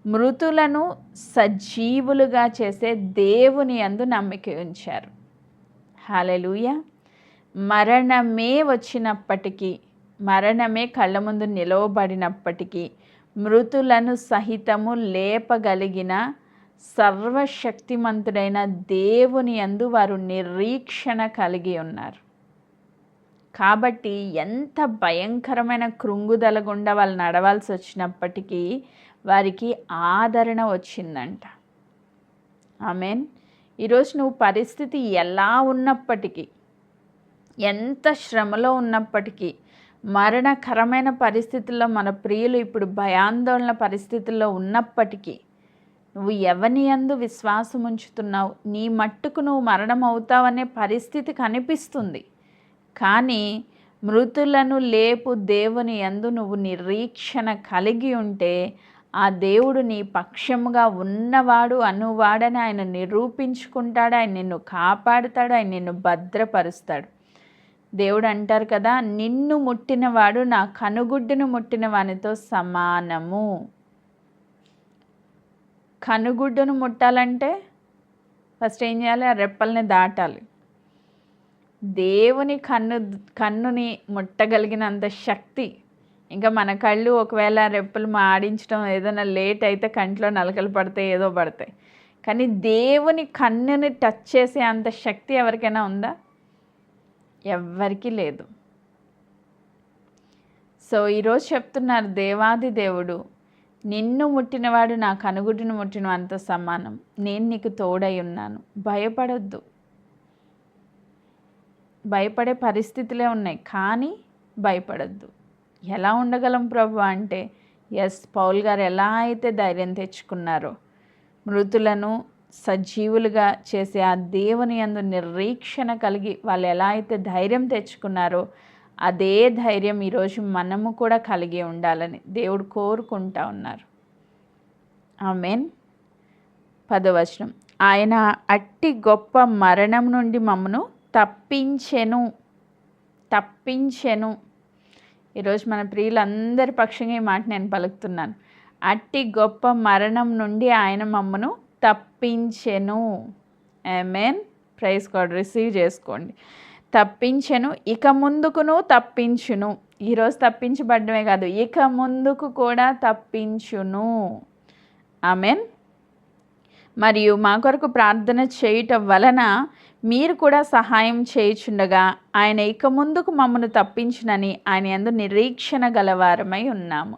మృతులను సజీవులుగా చేసే దేవుని యందు నమ్మిక ఉంచారు. హల్లెలూయా. మరణమే వచ్చినప్పటికీ, మరణమే కళ్ళ ముందు నిలవబడినప్పటికీ మృతులను సహితము లేపగలిగిన సర్వశక్తిమంతుడైన దేవుని యందు వారు నిరీక్షణ కలిగి ఉన్నారు. కాబట్టి ఎంత భయంకరమైన కృంగుదల గుండా వాళ్ళు నడవాల్సి వచ్చినప్పటికీ వారికి ఆదరణ వచ్చిందంట. ఆమేన్. ఈరోజు నువ్వు పరిస్థితి ఎలా ఉన్నప్పటికీ, ఎంత శ్రమలో ఉన్నప్పటికీ, మరణకరమైన పరిస్థితుల్లో మన ప్రియులు ఇప్పుడు భయాందోళన పరిస్థితుల్లో ఉన్నప్పటికీ నువ్వు ఎవని యందు విశ్వాసం ఉంచుతున్నావు, నీ మట్టుకు నువ్వు మరణం అవుతావనే పరిస్థితి కనిపిస్తుంది. కానీ మృతులను లేపు దేవుని యందు నువ్వు నిరీక్షణ కలిగి ఉంటే ఆ దేవుడు నీ పక్షముగా ఉన్నవాడు అనువాడని ఆయన నిరూపించుకుంటాడు. ఆయన నిన్ను కాపాడుతాడు, ఆయన నిన్ను భద్రపరుస్తాడు. దేవుడు అంటారు కదా, నిన్ను ముట్టినవాడు నా కనుగుడ్డును ముట్టిన వానితో సమానము. కనుగుడ్డును ముట్టాలంటే ఫస్ట్ ఏం చేయాలి? ఆ రెప్పల్ని దాటాలి. దేవుని కన్నుని ముట్టగలిగినంత శక్తి ఇంకా మన కళ్ళు ఒకవేళ రెప్పలు ఆడించడం ఏదైనా లేట్ అయితే కంట్లో నలకలు పడతాయి, ఏదో పడతాయి. కానీ దేవుని కన్నుని టచ్ చేసే అంత శక్తి ఎవరికైనా ఉందా? ఎవ్వరికీ లేదు. సో ఈరోజు చెప్తున్నారు దేవాది దేవుడు, నిన్ను ముట్టినవాడు నా కనుగుడ్డును ముట్టిన అంత సమానం. నేను నీకు తోడై ఉన్నాను, భయపడొద్దు. భయపడే పరిస్థితులే ఉన్నాయి, కానీ భయపడొద్దు. ఎలా ఉండగలం ప్రభు అంటే, పౌల్ గారు ఎలా అయితే ధైర్యం తెచ్చుకున్నారో, మృతులను సజీవులుగా చేసే ఆ దేవుని యందు నిరీక్షణ కలిగి వాళ్ళు ఎలా అయితే ధైర్యం తెచ్చుకున్నారో అదే ధైర్యం ఈరోజు మనము కూడా కలిగి ఉండాలని దేవుడు కోరుకుంటా ఉన్నారు. ఆమేన్. 10వ వచనం, ఆయన అట్టి గొప్ప మరణం నుండి మమ్మను తప్పించెను. ఈరోజు మన ప్రియులందరి పక్షంగా ఈ మాట నేను పలుకుతున్నాను. అట్టి గొప్ప మరణం నుండి ఆయన మమ్మను తప్పించెను. ఆమేన్. Praise God. రిసీవ్ చేసుకోండి. తప్పించెను, ఇక ముందుకును తప్పించును. ఈరోజు తప్పించబడ్డమే కాదు, ఇక ముందుకు కూడా తప్పించును. ఆమేన్. మరియు మా కొరకు ప్రార్థన చేయటం వలన మీరు కూడా సహాయం చేయుచుండగా ఆయన ఇక ముందుకు మమ్మను తప్పించునని ఆయన యందు నిరీక్షణ గలవారమై ఉన్నాము.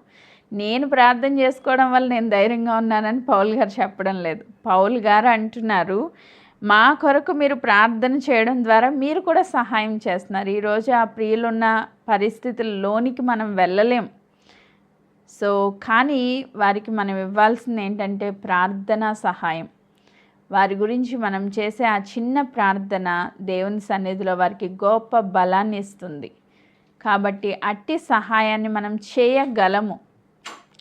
నేను ప్రార్థన చేసుకోవడం వల్ల నేను ధైర్యంగా ఉన్నానని పౌల్ గారు చెప్పడం లేదు. పౌల్ గారు అంటున్నారు, మా కొరకు మీరు ప్రార్థన చేయడం ద్వారా మీరు కూడా సహాయం చేస్తున్నారు. ఈరోజు ఆ ప్రియులున్న పరిస్థితుల్లోనికి మనం వెళ్ళలేం. సో కానీ వారికి మనం ఇవ్వాల్సింది ఏంటంటే ప్రార్థనా సహాయం. వారి గురించి మనం చేసే ఆ చిన్న ప్రార్థన దేవుని సన్నిధిలో వారికి గొప్ప బలాన్ని ఇస్తుంది. కాబట్టి అట్టి సహాయాన్ని మనం చేయగలము,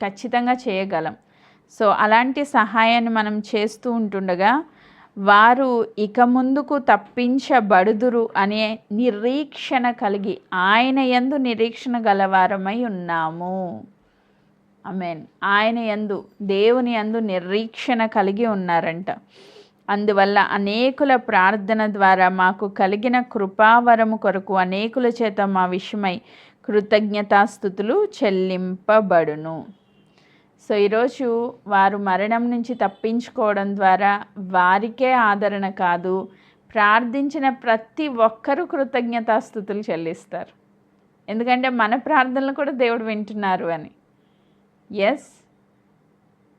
ఖచ్చితంగా చేయగలం. సో అలాంటి సహాయాన్ని మనం చేస్తూ ఉంటుండగా వారు ఇక ముందుకు తప్పించబడుదురు అనే నిరీక్షణ కలిగి ఆయన యందు నిరీక్షణ గలవారమై ఉన్నాము. ఆమేన్. ఆయన యందు, దేవుని యందు నిరీక్షణ కలిగి ఉన్నారంట. అందువల్ల అనేకుల ప్రార్థన ద్వారా మాకు కలిగిన కృపావరము కొరకు అనేకుల చేత మా విషయమై కృతజ్ఞతాస్తుతులు చెల్లింపబడును. సో ఈరోజు వారు మరణం నుంచి తప్పించుకోవడం ద్వారా వారికే ఆదరణ కాదు, ప్రార్థించిన ప్రతి ఒక్కరూ కృతజ్ఞతాస్తుతులు చెల్లిస్తారు. ఎందుకంటే మన ప్రార్థనలు కూడా దేవుడు వింటున్నారు అని. ఎస్,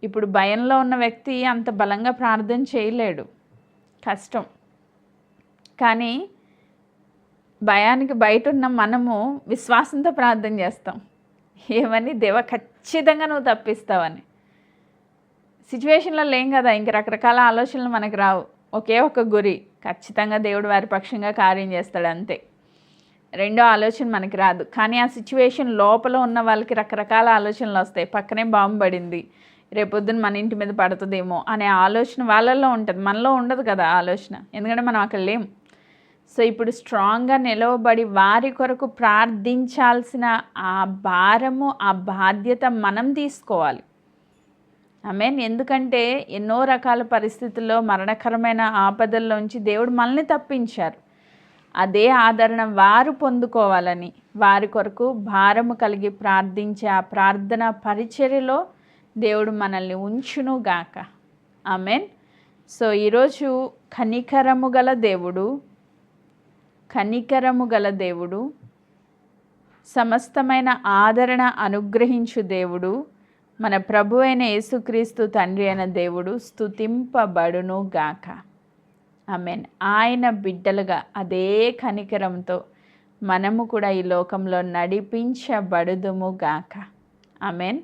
ఇప్పుడు భయంలో ఉన్న వ్యక్తి అంత బలంగా ప్రార్థన చేయలేడు, కష్టం. కానీ భయానికి బయట ఉన్న మనము విశ్వాసంతో ప్రార్థన చేస్తాం. ఏమని? దేవా ఖచ్చితంగా నువ్వు తప్పిస్తావని. సిచ్యువేషన్లో లేం కదా, ఇంక రకరకాల ఆలోచనలు మనకు రావు. ఒకే ఒక గురి, ఖచ్చితంగా దేవుడు వారి పక్షంగా కార్యం చేస్తాడు, అంతే. రెండో ఆలోచన మనకి రాదు. కానీ ఆ సిచ్యువేషన్ లోపల ఉన్న వాళ్ళకి రకరకాల ఆలోచనలు వస్తాయి. పక్కనే బాంబు పడింది, రేపొద్దున మన ఇంటి మీద పడుతుందేమో అనే ఆలోచన వాళ్ళల్లో ఉంటుంది, మనలో ఉండదు కదా ఆలోచన, ఎందుకంటే మనం అక్కడ లేం. సో ఇప్పుడు స్ట్రాంగ్గా నిలవబడి వారి కొరకు ప్రార్థించాల్సిన ఆ భారము, ఆ బాధ్యత మనం తీసుకోవాలి. ఆమేన్. ఎందుకంటే ఎన్నో రకాల పరిస్థితుల్లో మరణకరమైన ఆపదల్లోంచి దేవుడు మనల్ని తప్పించారు. అదే ఆదరణ వారు పొందుకోవాలని వారి కొరకు భారము కలిగి ప్రార్థించే ఆ ప్రార్థన పరిచర్యలో దేవుడు మనల్ని ఉంచును గాక. ఆమేన్. సో ఈరోజు కనికరము గల దేవుడు, సమస్తమైన ఆదరణ అనుగ్రహించు దేవుడు, మన ప్రభు అయిన యేసుక్రీస్తు తండ్రి అయిన దేవుడు స్తుతింపబడును గాక. ఆమేన్. ఆయన బిడ్డలుగా అదే కనికరంతో మనము కూడా ఈ లోకంలో నడిపించబడుదుము గాక. ఆమేన్.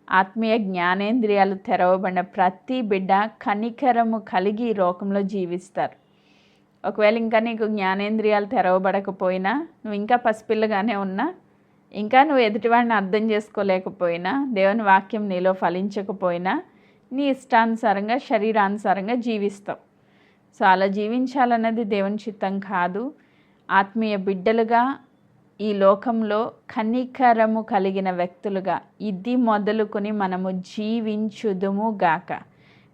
ఆత్మీయ జ్ఞానేంద్రియాలు తెరవబడిన ప్రతి బిడ్డ కనికరము కలిగి ఈ లోకంలో జీవిస్తారు. ఒకవేళ ఇంకా నీకు జ్ఞానేంద్రియాలు తెరవబడకపోయినా, నువ్వు ఇంకా పసిపిల్లగానే ఉన్నా, ఇంకా నువ్వు ఎదుటివాడిని అర్థం చేసుకోలేకపోయినా, దేవుని వాక్యం నీలో ఫలించకపోయినా, నీ ఇష్టానుసారంగా శరీరానుసారంగా జీవిస్తావు. సో అలా జీవించాలన్నది దేవుని చిత్తం కాదు. ఆత్మీయ బిడ్డలుగా ఈ లోకంలో కనికరము కలిగిన వ్యక్తులుగా ఇది మొదలుకొని మనము జీవించుదుము గాక.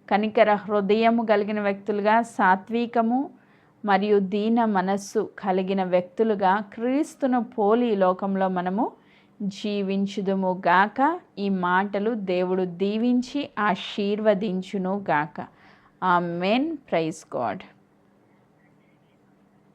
కనికర హృదయము కలిగిన వ్యక్తులుగా, సాత్వికము మరియు దీన మనస్సు కలిగిన వ్యక్తులుగా క్రీస్తును పోలి ఈ లోకంలో మనము జీవించుదుము గాక. ఈ మాటలు దేవుడు దీవించి ఆశీర్వదించును గాక. ఆమేన్. Praise God.